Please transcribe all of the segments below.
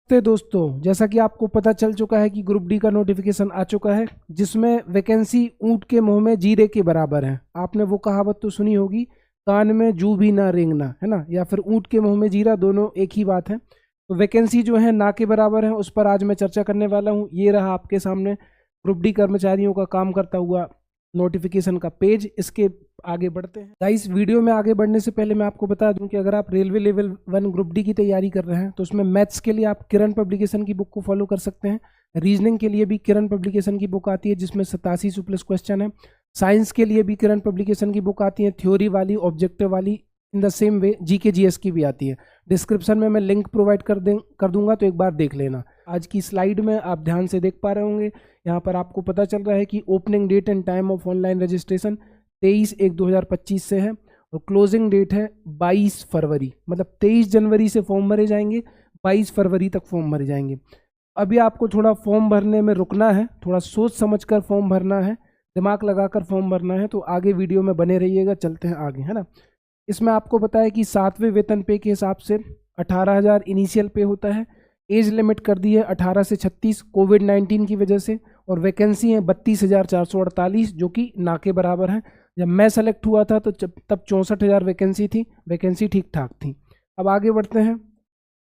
तो दोस्तों, जैसा कि आपको पता चल चुका है कि ग्रुप डी का नोटिफिकेशन आ चुका है, जिसमें वैकेंसी ऊंट के मुंह में जीरे के बराबर है। आपने वो कहावत तो सुनी होगी, कान में जू भी ना रेंगना, है ना, या फिर ऊंट के मुंह में जीरा, दोनों एक ही बात है। तो वैकेंसी जो है ना के बराबर है, उस पर आज मैं चर्चा करने वाला हूँ। ये रहा आपके सामने ग्रुप डी कर्मचारियों का काम करता हुआ नोटिफिकेशन का पेज। इसके आगे बढ़ते हैं गाइस। वीडियो में आगे बढ़ने से पहले मैं आपको बता दूं कि अगर आप रेलवे लेवल 1 ग्रुप डी की तैयारी कर रहे हैं तो उसमें मैथ्स के लिए आप किरण पब्लिकेशन की बुक को फॉलो कर सकते हैं। रीजनिंग के लिए भी किरण पब्लिकेशन की बुक आती है जिसमें 87 प्लस क्वेश्चन है। साइंस के लिए भी किरण पब्लिकेशन की बुक आती है, थ्योरी वाली, ऑब्जेक्टिव वाली। In the same way GK GS की भी आती है। डिस्क्रिप्शन में मैं लिंक प्रोवाइड कर दूंगा, तो एक बार देख लेना। आज की स्लाइड में आप ध्यान से देख पा रहे होंगे, यहाँ पर आपको पता चल रहा है कि opening date and time of online registration 23/1/2025 से है और क्लोजिंग डेट है 22 फरवरी। मतलब 23 जनवरी से फॉर्म भरे जाएंगे, 22 फरवरी तक फॉर्म भरे जाएंगे। अभी आपको थोड़ा फॉर्म भरने में रुकना है, थोड़ा सोच समझकर फॉर्म भरना है, दिमाग लगाकर फॉर्म भरना है। तो आगे वीडियो में बने रहिएगा, चलते हैं आगे, है ना। इसमें आपको बताया कि 7वें वेतन पे के हिसाब से 18,000 इनिशियल पे होता है। एज लिमिट कर दी है 18 से 36 कोविड-19 की वजह से, और वैकेंसी है 32,448 जो कि ना के बराबर है। जब मैं सेलेक्ट हुआ था तो तब 64,000 वैकेंसी थी, वैकेंसी ठीक ठाक थी। अब आगे बढ़ते हैं।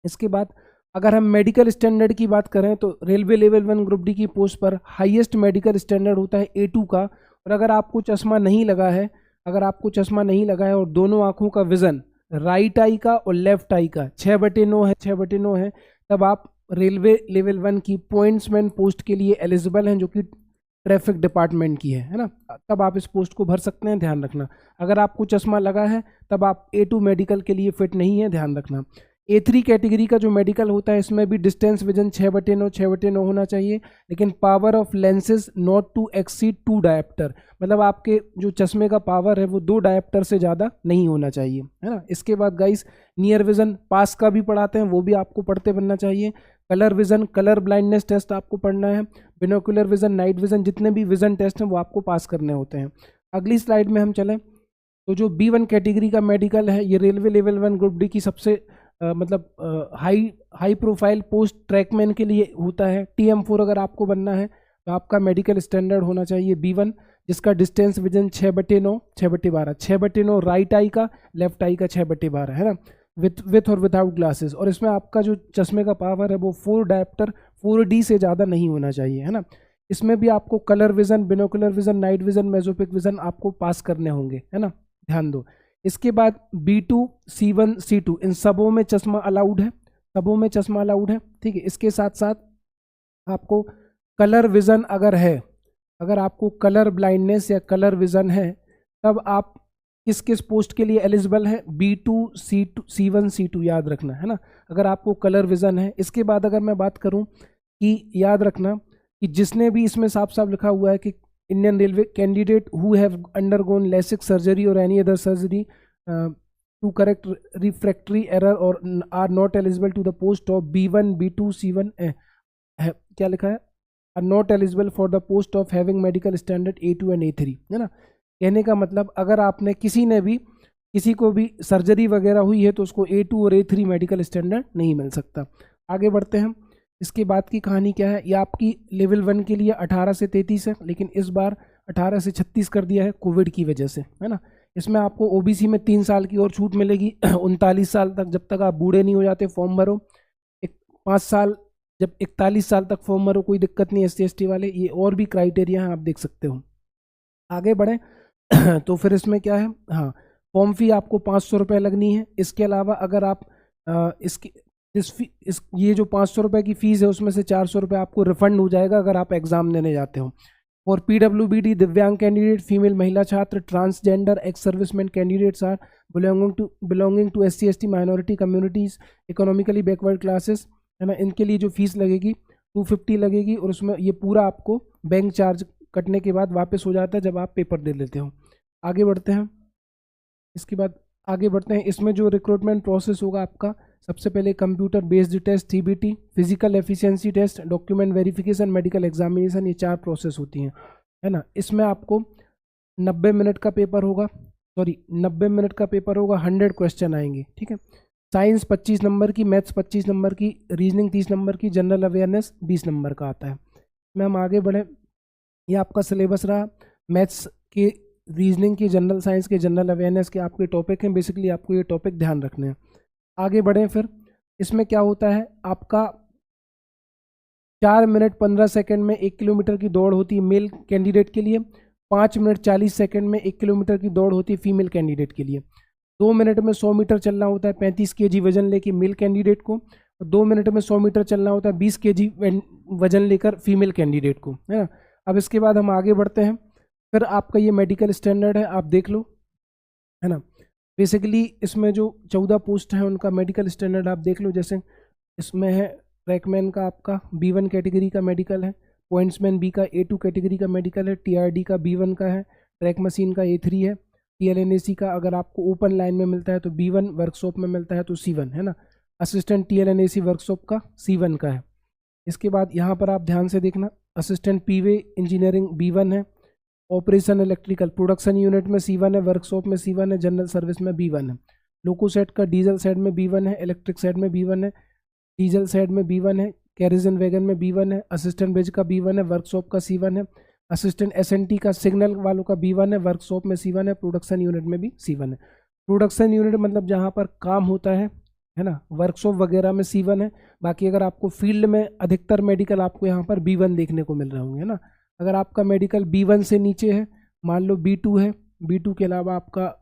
इसके बाद अगर हम मेडिकल स्टैंडर्ड की बात करें तो रेलवे लेवल 1 ग्रुप डी की पोस्ट पर हाईएस्ट मेडिकल स्टैंडर्ड होता है A2 का। और अगर आपको चश्मा नहीं लगा है, और दोनों आंखों का विजन राइट आई का और लेफ्ट आई का 6/9 है, 6/9 है, तब आप रेलवे लेवल 1 की पॉइंट्समैन पोस्ट के लिए एलिजिबल हैं, जो कि ट्रैफिक डिपार्टमेंट की है ना। तब आप इस पोस्ट को भर सकते हैं, ध्यान रखना। अगर आपको चश्मा लगा है तब आप A2 मेडिकल के लिए फिट नहीं है, ध्यान रखना। A3 कैटेगरी का जो मेडिकल होता है, इसमें भी डिस्टेंस विजन 6/9 होना चाहिए, लेकिन power of lenses not to exceed 2 diopter. मतलब आपके जो चश्मे का पावर है वो 2 डायप्टर से ज़्यादा नहीं होना चाहिए, है ना। इसके बाद गाइस नियर विजन पास का भी पढ़ाते हैं, वो भी आपको पढ़ते बनना चाहिए। Colour vision, colour blindness test आपको पढ़ना है। बिनोकुलर विजन, नाइट विजन, जितने भी विजन टेस्ट हैं वो आपको पास करने होते हैं। अगली स्लाइड में हम चलें तो जो B1 कैटेगरी का मेडिकल है, ये रेलवे लेवल 1 ग्रुप डी की सबसे हाई प्रोफाइल पोस्ट ट्रैकमैन के लिए होता है। TM4 अगर आपको बनना है तो आपका मेडिकल स्टैंडर्ड होना चाहिए B1, जिसका डिस्टेंस विजन 6/9, 6/12, 6/9 राइट आई का, लेफ्ट आई का 6/12, है ना, विथ और विदाउट ग्लासेस। और इसमें आपका जो चश्मे का पावर है वो 4 डायप्टर 4D से ज़्यादा नहीं होना चाहिए, है ना। इसमें भी आपको colour vision, binocular vision, night vision, mesopic vision आपको पास करने होंगे, है ना, ध्यान दो। इसके बाद B2, C1, C2 इन सबों में चश्मा अलाउड है, सबों में चश्मा अलाउड है, ठीक है। इसके साथ साथ आपको कलर विजन अगर आपको कलर ब्लाइंडनेस या कलर विजन है, तब आप किस किस पोस्ट के लिए एलिजिबल है, B2, C2, C1, C2 याद रखना, है ना, अगर आपको कलर विजन है। इसके बाद अगर मैं बात करूं कि याद रखना कि जिसने भी इसमें साफ साफ लिखा हुआ है कि Indian railway candidate who have undergone LASIK surgery और any other surgery to correct refractory error और are not eligible to the post of B1, B2, C1 क्या लिखा है, are not eligible for the post of having medical standard A2 and A3, है ना। कहने का मतलब अगर आपने किसी को भी सर्जरी वगैरह हुई है तो उसको A2 और A3 मेडिकल स्टैंडर्ड नहीं मिल सकता। आगे बढ़ते हैं। इसके बाद की कहानी क्या है, ये आपकी लेवल 1 के लिए 18 से 33 है, लेकिन इस बार 18 से 36 कर दिया है कोविड की वजह से, है ना। इसमें आपको OBC में 3 साल की और छूट मिलेगी 39 साल तक, जब तक आप बूढ़े नहीं हो जाते फॉर्म भरो। 5 साल, जब 41 साल तक फॉर्म भरो, कोई दिक्कत नहीं। SC ST वाले, ये और भी क्राइटेरिया हैं, आप देख सकते हो। आगे बढ़ें तो फिर इसमें क्या है, हाँ, फॉर्म फी आपको 500 रुपये लगनी है। इसके अलावा अगर आप ये जो 500 रुपये की फीस है उसमें से 400 रुपये आपको रिफंड हो जाएगा अगर आप एग्जाम देने जाते हो। और PWBD दिव्यांग कैंडिडेट, फीमेल महिला छात्र, transgender, ex serviceman candidates are belonging to SC ST minority communities, economically backward classes, है ना, इनके लिए जो फीस लगेगी 250 लगेगी। और उसमें ये पूरा आपको बैंक चार्ज कटने के बाद वापस हो जाता है जब आप पेपर दे लेते हो। आगे बढ़ते हैं। इसके बाद आगे बढ़ते हैं, इसमें जो रिक्रूटमेंट प्रोसेस होगा आपका, सबसे पहले computer based test CBT, physical efficiency test, document verification, medical examination, ये 4 प्रोसेस होती हैं, है ना। इसमें आपको 90 मिनट का पेपर होगा, 90 मिनट का पेपर होगा, 100 क्वेश्चन आएंगे, ठीक है। साइंस 25 नंबर की, मैथ्स 25 नंबर की, रीजनिंग 30 नंबर की, जनरल अवेयरनेस 20 नंबर का आता है। में हम आगे बढ़े, ये आपका सिलेबस रहा। मैथ्स के, रीजनिंग की, जनरल साइंस के, जनरल अवेयरनेस के आपके टॉपिक हैं। बेसिकली आपको ये टॉपिक ध्यान रखने हैं। आगे बढ़ें फिर, इसमें क्या होता है आपका 4 मिनट 15 सेकंड में 1 किलोमीटर की दौड़ होती है मेल कैंडिडेट के लिए, 5 मिनट 40 सेकंड में 1 किलोमीटर की दौड़ होती है फीमेल कैंडिडेट के लिए, 2 मिनट में 100 मीटर चलना होता है 35 kg वजन लेके मेल कैंडिडेट को, 2 मिनट में 100 मीटर चलना होता है 20 kg वजन लेकर फीमेल कैंडिडेट को, है ना। अब इसके बाद हम आगे बढ़ते हैं। फिर आपका ये मेडिकल स्टैंडर्ड है, आप देख लो, है ना। बेसिकली इसमें जो 14 पोस्ट हैं उनका मेडिकल स्टैंडर्ड आप देख लो। जैसे इसमें है ट्रैकमैन का आपका B1 कैटेगरी का मेडिकल है, पॉइंट्समैन B का A2 कैटेगरी का मेडिकल है, TRD का B1 का है, ट्रैक मशीन का A3 है, TLNAC का अगर आपको ओपन लाइन में मिलता है तो B1, वर्कशॉप में मिलता है तो C1, है ना। असिस्टेंट TLNAC वर्कशॉप का C1 का है। इसके बाद यहाँ पर आप ध्यान से देखना, असिस्टेंट पीवे इंजीनियरिंग B1 है, ऑपरेशन इलेक्ट्रिकल प्रोडक्शन यूनिट में C1 है, वर्कशॉप में C1 है, जनरल सर्विस में B1 है। लोको सेट का डीजल साइड में B1 है, इलेक्ट्रिक साइड में B1 है, डीजल साइड में B1 है, कैरिजन वैगन में B1 है, असिस्टेंट ब्रिज का B1 है, वर्कशॉप का C1 है, असिस्टेंट SNT का सिग्नल वालों का B1 है, वर्कशॉप में C1 है, प्रोडक्शन यूनिट में भी C1 है। प्रोडक्शन यूनिट मतलब जहाँ पर काम होता है ना, वर्कशॉप वगैरह में C1 है। बाकी अगर आपको फील्ड में अधिकतर मेडिकल आपको यहाँ पर B1 देखने को मिल रहे होंगे, है ना। अगर आपका मेडिकल B1 से नीचे है, मान लो B2 है, B2 के अलावा आपका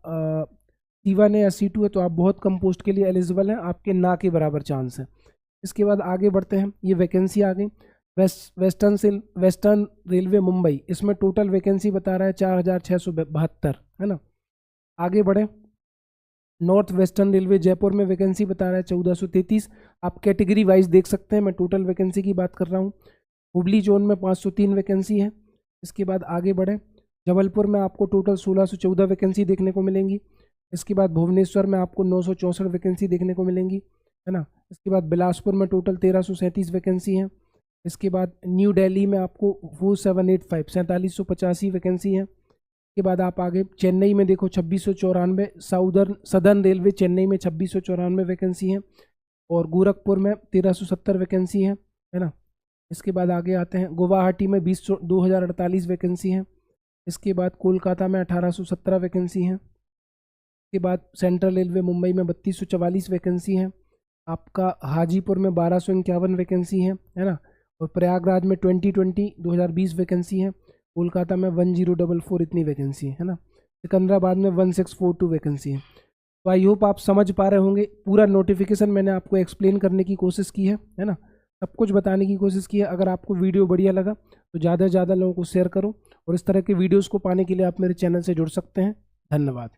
C1 है या C2 है, तो आप बहुत कम पोस्ट के लिए एलिजिबल हैं, आपके ना के बराबर चांस है। इसके बाद आगे बढ़ते हैं, ये वैकेंसी आ गई। वेस्टर्न रेलवे मुंबई, इसमें टोटल वैकेंसी बता रहा है 4672, है ना। आगे बढ़े, नॉर्थ वेस्टर्न रेलवे जयपुर में वैकेंसी बता रहा है 1433। आप कैटेगरी वाइज देख सकते हैं, मैं टोटल वैकेंसी की बात कर रहा हूँ। हुबली जोन में 503 वैकेंसी है। इसके बाद आगे बढ़े, जबलपुर में आपको टोटल 1614 वैकेंसी देखने को मिलेंगी। इसके बाद भुवनेश्वर में आपको 964 वैकेंसी देखने को मिलेंगी, है ना। इसके बाद बिलासपुर में टोटल 1337 वैकेंसी हैं। इसके बाद न्यू दिल्ली में आपको 4785 4785 वैकेंसी है। इसके बाद आप आगे चेन्नई में देखो 2694, सदर्न रेलवे चेन्नई में 2694 वैकेंसी है, और गोरखपुर में 1370 वैकेंसी है ना। इसके बाद आगे आते हैं, गुवाहाटी में 2048 वैकेंसी है। इसके बाद कोलकाता में 1817 वैकेंसी है। इसके बाद सेंट्रल रेलवे मुंबई में 3244 वैकेंसी है। आपका हाजीपुर में 1251 वैकेंसी है ना। और प्रयागराज में 2020 वैकेंसी है। कोलकाता में 1044 इतनी वैकेंसी है ना। सिकंदराबाद में 1642 वैकेंसी है। तो आई होप आप समझ पा रहे होंगे, पूरा नोटिफिकेशन मैंने आपको एक्सप्लेन करने की कोशिश की है ना, सब कुछ बताने की कोशिश की है। अगर आपको वीडियो बढ़िया लगा तो ज़्यादा से ज़्यादा लोगों को शेयर करो, और इस तरह के वीडियोज़ को पाने के लिए आप मेरे चैनल से जुड़ सकते हैं। धन्यवाद।